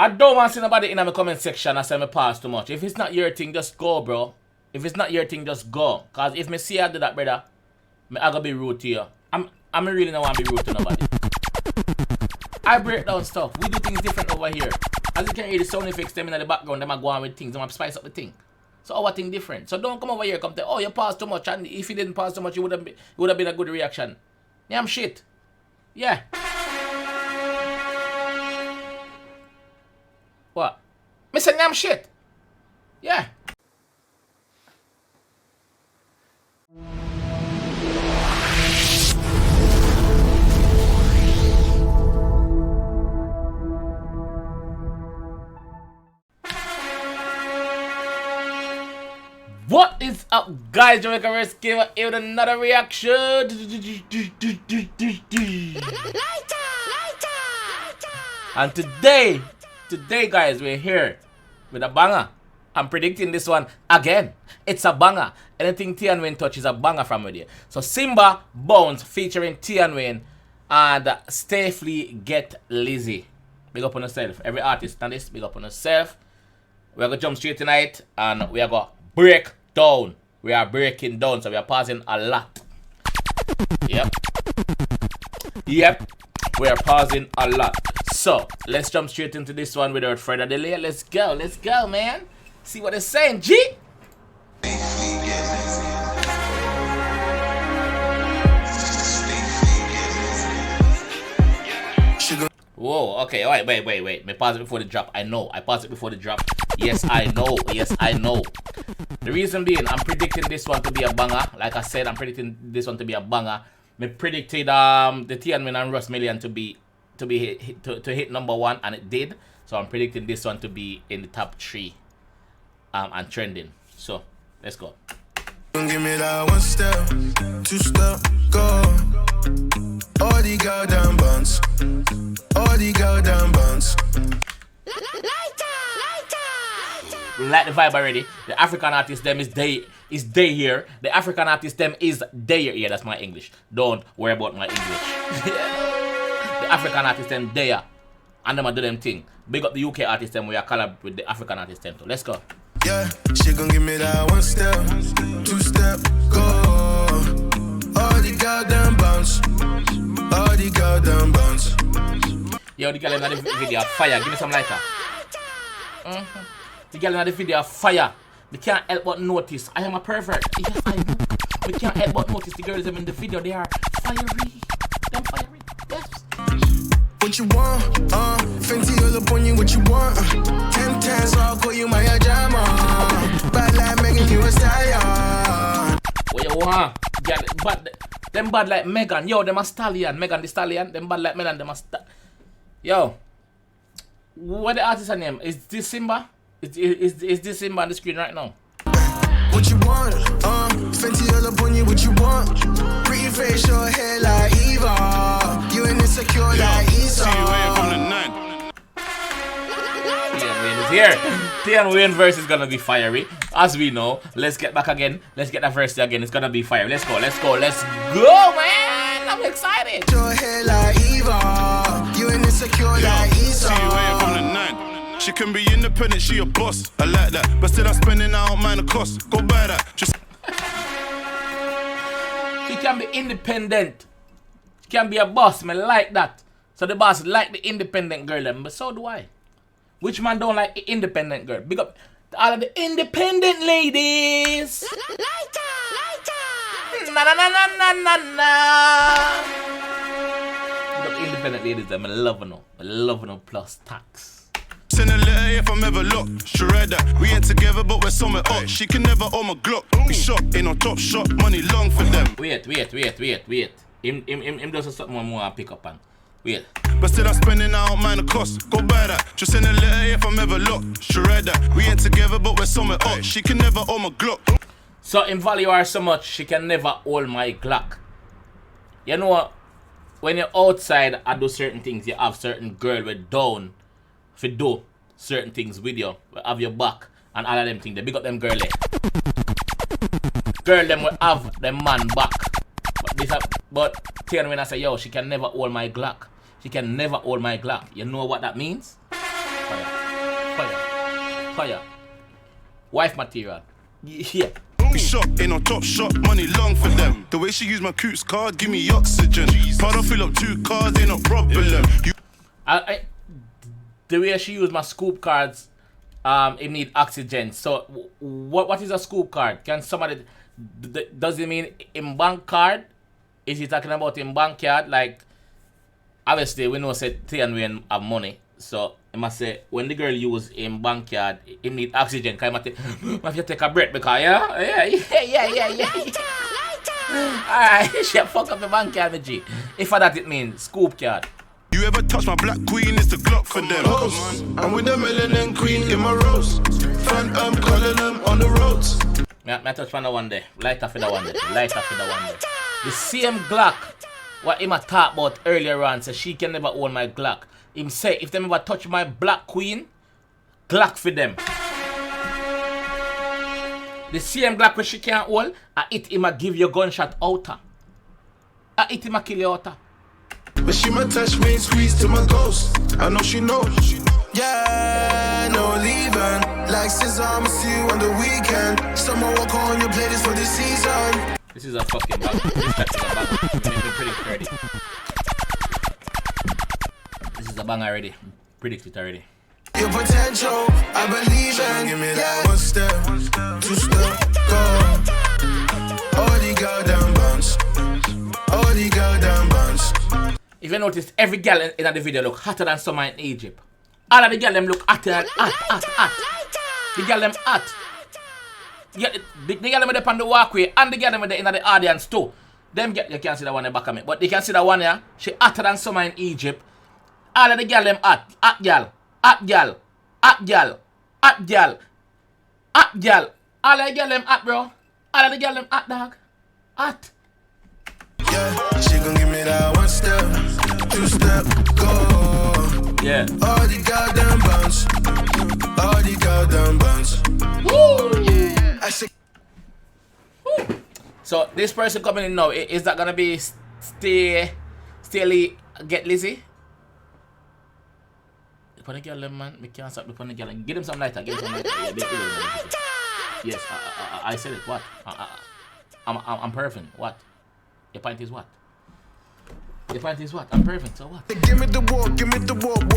I don't want to see nobody in my comment section and say me pass too much. If it's not your thing, just go, bro. If it's not your thing, just go. Cause if me see I do that, brother, I gotta be rude to you. I'm really not want to be rude to nobody. I break down stuff. We do things different over here. As you can hear the sound effects them in the background, them are going with things, them are spice up the thing. So our thing different. So don't come over here come tell, oh, you passed too much, and if you didn't pass too much, it would have been a good reaction. Damn shit. Yeah. What? Me say damn shit. Yeah. What is up, guys? JAMAICA'S give out another reaction. And today, guys, we're here with a banger. I'm predicting this one again. It's a banger. Anything Tion Wayne touch is a banger from with you. So 𝐁𝑒𝑚ba Bounce featuring Tion Wayne and 𝐿𝐿 Get Lizzy. Big up on yourself. Every artist on this, big up on yourself. We're gonna jump straight tonight and we are gonna break down. We are breaking down, so we are pausing a lot. Yep, we are pausing a lot. So let's jump straight into this one without further delay. Let's go, man. See what it's saying, G. Whoa, okay, alright, wait. Me pause it before the drop. I know, I paused it before the drop. Yes, I know. The reason being, I'm predicting this one to be a banger. Like I said, I'm predicting this one to be a banger. Me predicted the Tion Wayne and Russ Million to hit number 1, and it did. So I'm predicting this one to be in the top 3 and trending. So let's go. Give me that 1 step, 2 step, go. All the goddamn buns. All the goddamn buns. We like the vibe already. The African artist them is they here. The African artist them is they here. Yeah, that's my English. Don't worry about my English. The African artist them there. And them a do them thing. Big up the UK artist them we are collab with the African artist them too. Let's go. Yeah, she gon' give me that 1 step, 2 step, go. All the goddamn bounce. All the goddamn bounce. Yo, the girl in the video fire. Give me some lighter. The girl in the video fire. We can't help but notice. I am a pervert. Yes, I know. We can't help but notice the girls in the video. They are fiery. Them fiery. Yes. What you want? Fenty all up on you. What you want? 10 times I'll call you my jama. Bad like Megan, you a stallion. What you want? Them bad like Megan. Yo, them a stallion. Megan the stallion. Them bad like Megan. Them a Yo, what the artist name? Is this 𝐁𝑒𝑚ba? Is this 𝐁𝑒𝑚ba on the screen right now? What you want? Fenty all up on you. What you want? Pretty face, short hair like Eva. You ain't insecure like Esau. Tion Wayne is here. Tion Wayne verse is gonna be fiery, as we know. Let's get back again. Let's get that verse again. It's gonna be fiery. Let's go, man. I'm excited. Short hair like Eva. You ain't insecure like Esau. She can be independent, she a boss. I like that, but still I'm spending out mind the cost. Go buy that. Just she can be independent. She can be a boss. Me like that. So the boss like the independent girl, them, but so do I. Which man don't like the independent girl? Big up all of the independent ladies. Na. Big up independent ladies, them. I love no plus tax. send a letter if I'm ever locked. She read that. We ain't together, but we're somewhere up. She can never own my Glock. We shot in on top shot. Money long for them. Wait. Him does something more I pick up on. Wait. But still I'm spending out mind the cost. Go buy that. Just send a letter if I'm ever locked. She read that. We ain't together, but we're somewhere up. She can never own my Glock. So in value her so much, she can never hold my Glock. You know what? When you're outside and do certain things, you have certain girl with down for do certain things with you, have your back and all of them things. They big up them girl there. Girl them will have them man back. But Tion when I say yo, she can never hold my Glock. She can never hold my Glock. You know what that means? Fire. Wife material. Yeah. Be shot in on top shot, money long for them. The way she use my Coots card, give me oxygen. Prada fill up 2 cars, ain't no problem. You the way she used my scoop cards, it need oxygen. So what is a scoop card? Can somebody does it mean in bank card? Is he talking about in bank card? Like obviously we know say Tion we have money. So I must say when the girl use in bank card, it need oxygen. Cause I have to take a breath because yeah. Alright, she fuck up the bank card, G. If for that it means scoop card. You ever touch my black queen, it's the Glock for them. I'm with the melanin queen in my rose. Fan, I'm calling them on the roads. I touch for the one day. Light off for the one day. The same Glock what him a talk about earlier on, so she can never own my Glock. Him say if them ever touch my black queen, Glock for them. The same Glock where she can't hold, I hit him a give you gunshot outer. I hit him a kill you outer. But she might touch me and squeeze to my ghost. I know she knows. Yeah, no leaving. Like scissor, I'ma see you on the weekend. Someone walk on your playlist for this season. This is a fucking bag. This is a bag. Make me predict already. This is a bang already. Predict it already. Your potential, I believe in. Give me that 1 step, 2 step, go. All the goddamn buns. All the goddamn buns. If you notice, every girl in the video look hotter than summer in Egypt. All of the girl them look hot. The girl them hot. The girl them up on the walkway and the girl them in the audience too. Them you can't see the one in the back of me, but they can see the one here. She hotter than summer in Egypt. All of the girl them hot. Hot girl. All of the girl them hot, bro. All of the girl them hot, dog. Hot. Yeah, she gon' give me that 1 step, 2 step, go. Yeah. All the goddamn bounce. All the goddamn bounce. Woo! Yeah. I say. So this person coming in now, is that gonna be Steely get Lizzy? Upon the girl, man, we can't stop upon the girl. Give him some lighter. Give him some lighter. Yes, I said it. What? I'm perfect. What? Your point is what? Your point is what? I'm perfect. So what? Give me the walk. Give me the walk.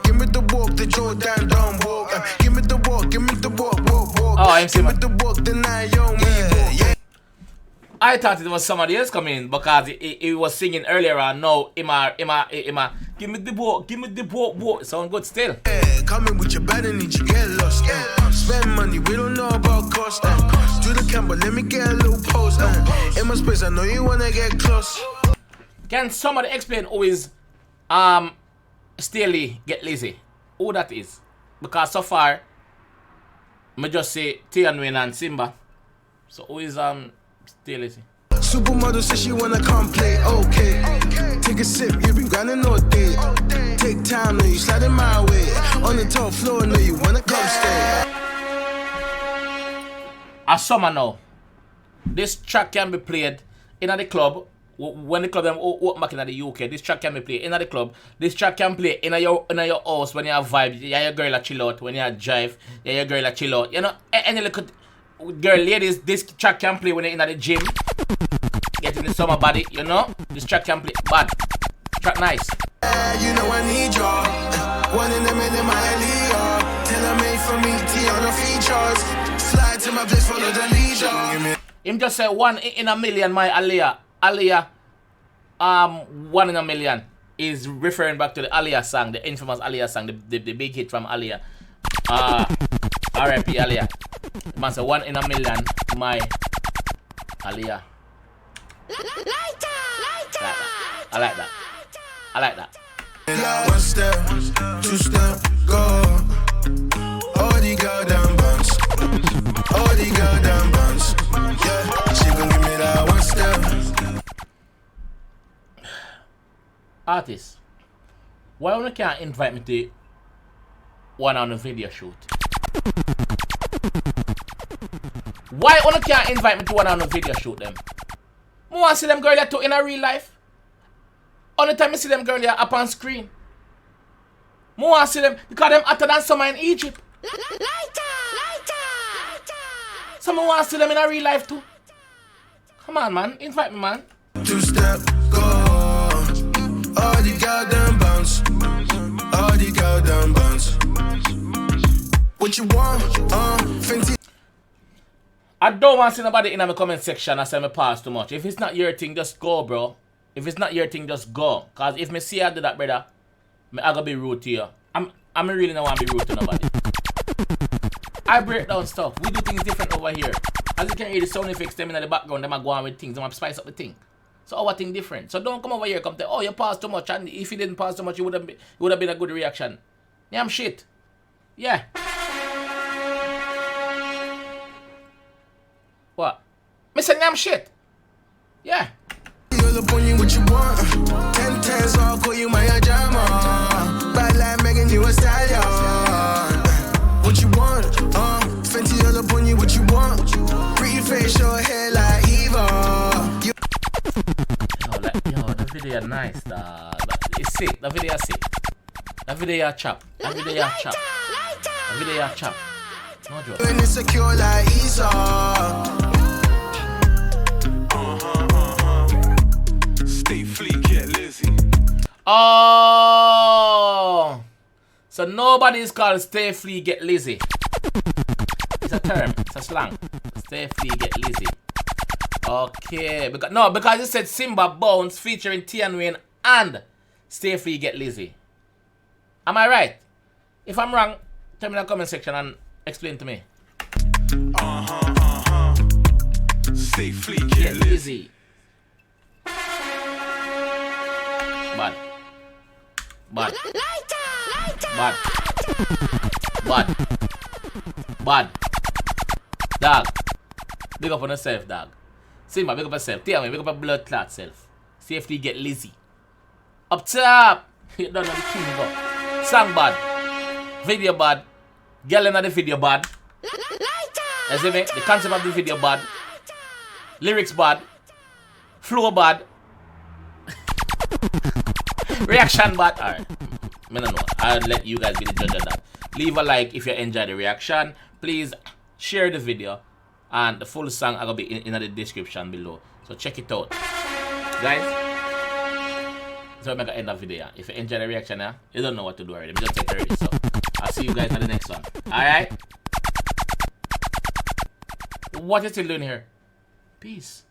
Give me the walk. The Jordan don't walk. Give me the walk. Give me the walk. Oh, I'm saying. Give me the walk. The night young yeah. I thought it was somebody else coming because he was singing earlier on. No, Ima. Give me the walk. Give me the walk. Sound good still. Yeah, coming with your bad and need you get lost. Spend money, we don't know about cost. Do the camera, let me get a little pose. In my space, I know you wanna get close. Can somebody explain who is Steely get Lizzy? Who that is? Because so far, me just say Tion and 𝐁𝑑𝐄𝐀𝐊𝐃𝐎𝐖𝐍. So who is Steely? Supermodel says she wanna come play, okay. Take a sip, you been grinding all day. Take time, now you sliding my way. On the top floor, know you wanna come stay. A summer now. This track can be played in the club. When the club them open back in the UK, this track can be played in the club. This track can play in your house when you have vibe. You your girl a chill out. When you have drive, you your girl a chill out. You know, any little girl, ladies, this track can play when you're in the gym. Getting the summer body, you know. This track can play bad. Track nice. You know I need y'all. One in a million, my Leo. Tailor-made for me, Tion no features. Slide to my place, follow the leader. Him just say 1 in a million, my Aliyah. 1 in a million is referring back to the Aliyah song, the infamous Aliyah song, the big hit from Aliyah. R.I.P. Aliyah. Man say 1 in a million, my Aliyah. I like that. Yeah, 1 step, 2 step, go. All the goddamn buns. All the goddamn buns. Yeah, she gon' give me that 1 step. Artists, why you can't invite me to one on a video shoot? Why you can't invite me to one on a video shoot them? I want to see them girl here too in a real life. Only time I see them girl here up on screen. More want to see them because them hotter than summer in Egypt. Some want to see them in a real life too. Come on, man. Invite me, man. 2-step, go. All the girl them bounce. All the girl them bounce. What you want? Fenty. I don't want to see nobody in my comment section and say me pass too much. If it's not your thing, just go, bro. If it's not your thing, just go. Cause if me see I do that, brother, I gotta be rude to you. I'm really not want to be rude to nobody. I break down stuff. We do things different over here. As you can hear the sound effects them in the background, them are going with things, them are spice up the thing. So our thing different. So don't come over here, come tell, oh, you passed too much, and if you didn't pass too much, it would have been a good reaction. Damn shit. Yeah. What? Me say damn shit. Yeah. You'll upon you what you want. 10 10s, I'll call you my JAMA. Bad like Megan, you a stallion. What you want? Fenty all upon you what you want. Pretty face, short hair like 𝐁𝐑𝐄𝐀𝐊𝐃𝐄𝐓𝐈𝐎𝐍. Yo, that video nice, dog. It's sick. That video sick. That video chop. That video chop. That video chop. No joke. When it's secure like 𝐁𝐑𝐄𝐀𝐊𝐃𝐄𝐓𝐈𝐎𝐍. Stay fleek, get Lizzy. Oh, so nobody is called stay free, get Lizzy. It's a term, it's a slang. Stay free, get Lizzy. Okay, because it said 𝐁�mba Bounce featuring Tion and Stay Free, Get Lizzy. Am I right? If I'm wrong, tell me in the comment section and explain to me. Stay fleek, get Lizzy. Bad. Dog. Big up on yourself, dog. 𝐁�mba, big up yourself. Tell me, big up your blood clot self. Safely get Lizzy. Up top. You don't know the thing, go. Song bad. Video bad. Girl in the video bad. You see me? The concept of the video bad. Lyrics bad. Flow bad. Reaction bad. Alright. I don't know. I'll let you guys be the judge of that. Leave a like if you enjoyed the reaction. Please share the video. And the full song are going to be in the description below. So check it out. Guys. So I'm going to end the video. If you enjoyed the reaction, you don't know what to do already. Just take it already. So I'll see you guys in the next one. Alright? What you still doing here? Peace.